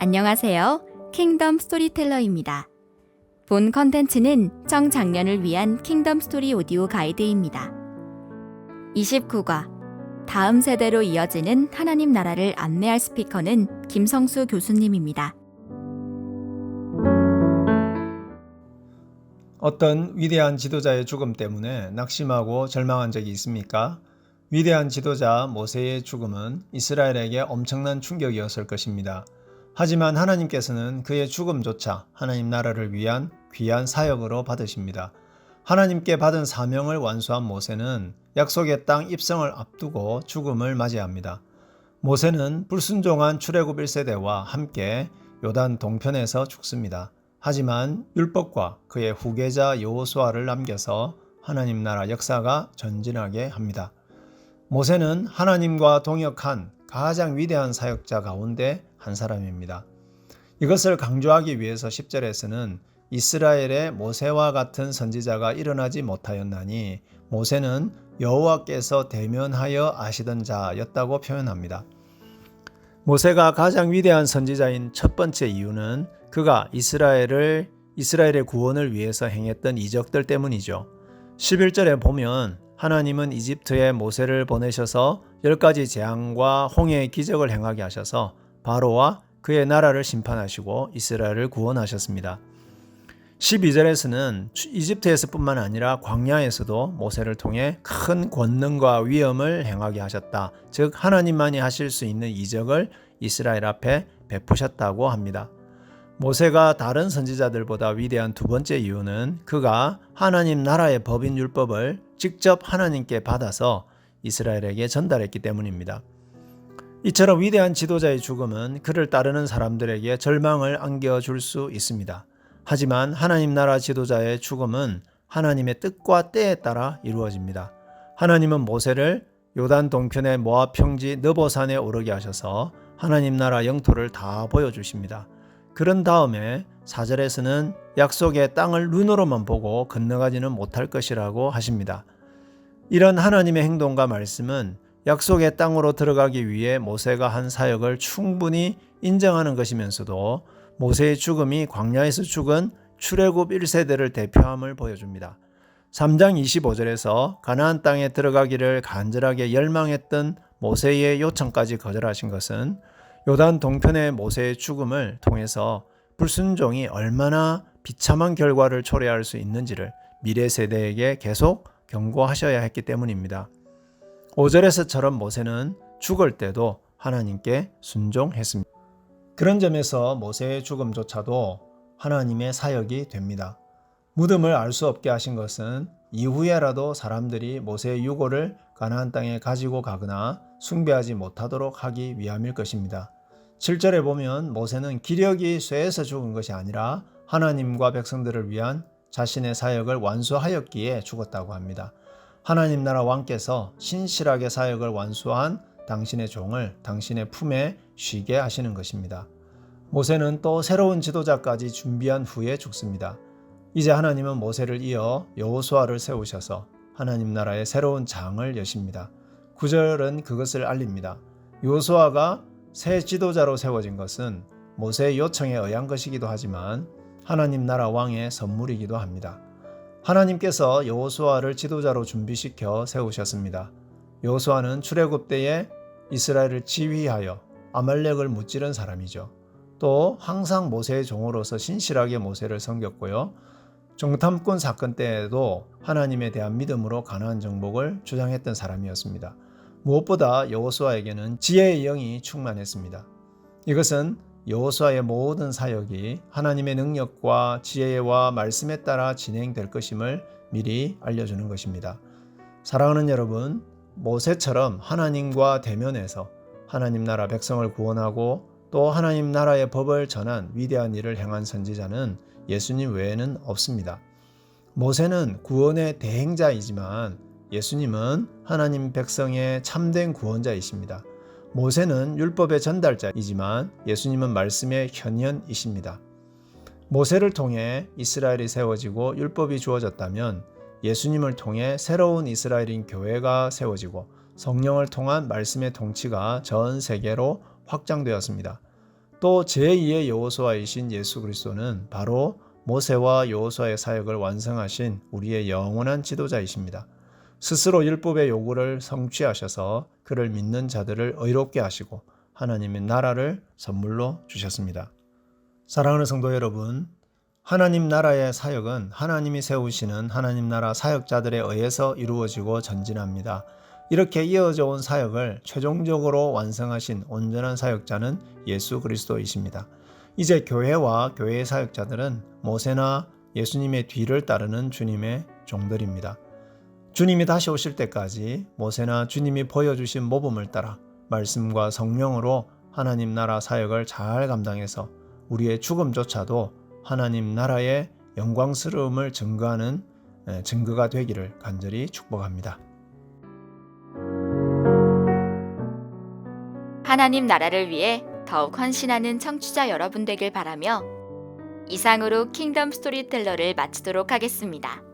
안녕하세요. 킹덤 스토리텔러입니다. 본 컨텐츠는 청장년을 위한 킹덤 스토리 오디오 가이드입니다. 29과 다음 세대로 이어지는 하나님 나라를 안내할 스피커는 김성수 교수님입니다. 어떤 위대한 지도자의 죽음 때문에 낙심하고 절망한 적이 있습니까? 위대한 지도자 모세의 죽음은 이스라엘에게 엄청난 충격이었을 것입니다. 하지만 하나님께서는 그의 죽음조차 하나님 나라를 위한 귀한 사역으로 받으십니다. 하나님께 받은 사명을 완수한 모세는 약속의 땅 입성을 앞두고 죽음을 맞이합니다. 모세는 불순종한 출애굽 1세대와 함께 요단 동편에서 죽습니다. 하지만 율법과 그의 후계자 여호수아를 남겨서 하나님 나라 역사가 전진하게 합니다. 모세는 하나님과 동역한 가장 위대한 사역자 가운데 한 사람입니다. 이것을 강조하기 위해서 10절에서는 이스라엘의 모세와 같은 선지자가 일어나지 못하였나니 모세는 여호와께서 대면하여 아시던 자였다고 표현합니다. 모세가 가장 위대한 선지자인 첫 번째 이유는 그가 이스라엘의 구원을 위해서 행했던 이적들 때문이죠. 11절에 보면 하나님은 이집트에 모세를 보내셔서 10가지 재앙과 홍해의 기적을 행하게 하셔서 바로와 그의 나라를 심판하시고 이스라엘을 구원하셨습니다. 12절에서는 이집트에서뿐만 아니라 광야에서도 모세를 통해 큰 권능과 위엄을 행하게 하셨다. 즉 하나님만이 하실 수 있는 이적을 이스라엘 앞에 베푸셨다고 합니다. 모세가 다른 선지자들보다 위대한 두 번째 이유는 그가 하나님 나라의 법인 율법을 직접 하나님께 받아서 이스라엘에게 전달했기 때문입니다. 이처럼 위대한 지도자의 죽음은 그를 따르는 사람들에게 절망을 안겨줄 수 있습니다. 하지만 하나님 나라 지도자의 죽음은 하나님의 뜻과 때에 따라 이루어집니다. 하나님은 모세를 요단 동편의 모압 평지 느보산에 오르게 하셔서 하나님 나라 영토를 다 보여주십니다. 그런 다음에 4절에서는 약속의 땅을 눈으로만 보고 건너가지는 못할 것이라고 하십니다. 이런 하나님의 행동과 말씀은 약속의 땅으로 들어가기 위해 모세가 한 사역을 충분히 인정하는 것이면서도 모세의 죽음이 광야에서 죽은 출애굽 1세대를 대표함을 보여줍니다. 3장 25절에서 가나안 땅에 들어가기를 간절하게 열망했던 모세의 요청까지 거절하신 것은 요단 동편의 모세의 죽음을 통해서 불순종이 얼마나 비참한 결과를 초래할 수 있는지를 미래 세대에게 계속 경고하셔야 했기 때문입니다. 5절에서처럼 모세는 죽을 때도 하나님께 순종했습니다. 그런 점에서 모세의 죽음조차도 하나님의 사역이 됩니다. 무덤을 알 수 없게 하신 것은 이후에라도 사람들이 모세의 유골을 가나안 땅에 가지고 가거나 숭배하지 못하도록 하기 위함일 것입니다. 7절에 보면 모세는 기력이 쇠해서 죽은 것이 아니라 하나님과 백성들을 위한 자신의 사역을 완수하였기에 죽었다고 합니다. 하나님 나라 왕께서 신실하게 사역을 완수한 당신의 종을 당신의 품에 쉬게 하시는 것입니다. 모세는 또 새로운 지도자까지 준비한 후에 죽습니다. 이제 하나님은 모세를 이어 여호수아를 세우셔서 하나님 나라의 새로운 장을 여십니다. 9절은 그것을 알립니다. 여호수아가 새 지도자로 세워진 것은 모세의 요청에 의한 것이기도 하지만 하나님 나라 왕의 선물이기도 합니다. 하나님께서 여호수아를 지도자로 준비시켜 세우셨습니다. 여호수아는 출애굽 때에 이스라엘을 지휘하여 아말렉을 무찌른 사람이죠. 또 항상 모세의 종으로서 신실하게 모세를 섬겼고요. 정탐꾼 사건 때에도 하나님에 대한 믿음으로 가나안 정복을 주장했던 사람이었습니다. 무엇보다 여호수아에게는 지혜의 영이 충만했습니다. 이것은 여호수아의 모든 사역이 하나님의 능력과 지혜와 말씀에 따라 진행될 것임을 미리 알려주는 것입니다. 사랑하는 여러분, 모세처럼 하나님과 대면해서 하나님 나라 백성을 구원하고 또 하나님 나라의 법을 전한 위대한 일을 행한 선지자는 예수님 외에는 없습니다. 모세는 구원의 대행자이지만 예수님은 하나님 백성의 참된 구원자이십니다. 모세는 율법의 전달자이지만 예수님은 말씀의 현현이십니다. 모세를 통해 이스라엘이 세워지고 율법이 주어졌다면 예수님을 통해 새로운 이스라엘인 교회가 세워지고 성령을 통한 말씀의 통치가 전 세계로 확장되었습니다. 또 제2의 여호수아이신 예수 그리스도는 바로 모세와 여호수아의 사역을 완성하신 우리의 영원한 지도자이십니다. 스스로 율법의 요구를 성취하셔서 그를 믿는 자들을 의롭게 하시고 하나님의 나라를 선물로 주셨습니다. 사랑하는 성도 여러분, 하나님 나라의 사역은 하나님이 세우시는 하나님 나라 사역자들에 의해서 이루어지고 전진합니다. 이렇게 이어져 온 사역을 최종적으로 완성하신 온전한 사역자는 예수 그리스도이십니다. 이제 교회와 교회의 사역자들은 모세나 예수님의 뒤를 따르는 주님의 종들입니다. 주님이 다시 오실 때까지 모세나 주님이 보여주신 모범을 따라 말씀과 성령으로 하나님 나라 사역을 잘 감당해서 우리의 죽음조차도 하나님 나라의 영광스러움을 증거하는 증거가 되기를 간절히 축복합니다. 하나님 나라를 위해 더욱 헌신하는 청취자 여러분 되길 바라며 이상으로 킹덤 스토리텔러를 마치도록 하겠습니다.